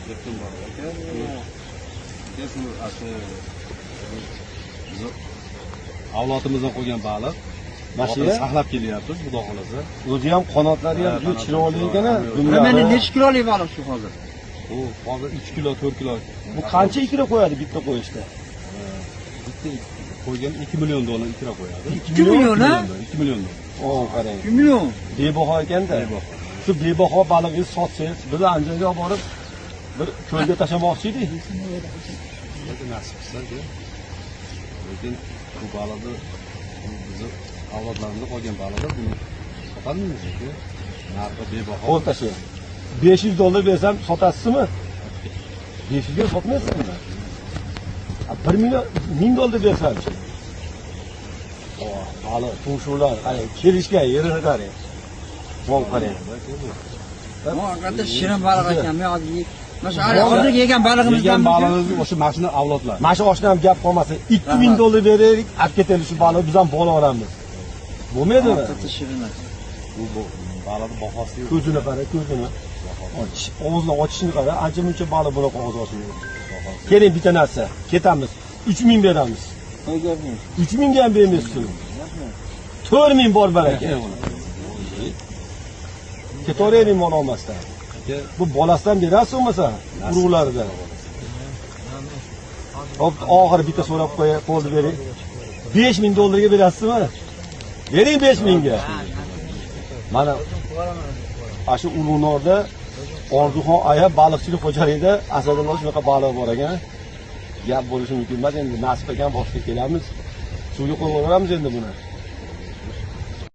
Yakın balık aka. Kesin avlodimizdan qo'ygan baliq. Mashina saqlab kelyapmiz, xudo xolasa. o'zi ham qanotlari ham juda chiroyli ekan. Mana necha kiloli baliq shu hozir? Bu hozir 3 kilo, 4 kilo. Bu qancha ikra qo'yadi bitta qo'yishda? Bitta qo'ygan 2 million dollar ikra qo'yadi. 2 million ha? 2 million dollar. O, qarang. 2 million. Bebaho ekanda. Shu bebaho baliqni sotsangiz, biz Andijonga olib borib bir ko'lga tashlamoqchi edik. Lekin nasib qilsa-ku. Lekin bu baliqni bizni avlodlarimizda qolgan baliqlar buni sotamiz-ku. Narxi bebaho. O'rtacha. 500 dollar bersam sotasizmi? 500 ga sotmaysizmi? 1 million 1000 dollar bersam-chi. Baliq, turshuvlar, qarang, kelishgan yerini qarang. Voy qarang. Bu hakikaten shirin baliq ekan. Men hozir mana hozir yegan balig'imizdan Yegan balig'imiz o'sha mashina avlodlar. Mana shu oshnam gap qolmasin. 2000 dollar beraylik, olib ketaylik shu baliqni biz ham bola olamiz. Bo'lmaydimi? Hakikaten shirin. Bu baliqning bahosi yo'q. Ko'zini qara, ko'zini. Og'zini ochishini qara, ancha-muncha baliq bunaqa og'iz ochmaydi. Keling bitta narsa, ketamiz. 3000 beramiz. 3000 ga ham bermaysiz. 4000 bor baraka. Ketaveraylik mol olmasdan. Bu bolasidan berasiz bo'lmasa, urug'laridan. Hop, oxiri bitta so'rab qo'ydi bering. 5000 dollarga berasizmi? Bering 5000 ga. Mana shu Ulug'norda Orzuxon aya baliqchilik xo'jaligida Asadullo shunaqa baliq bor ekan. Gap bo'lishi mumkin emas, endi nasib ekan boshqa kelamiz. Suvga qo'yib yuboramiz endi buni.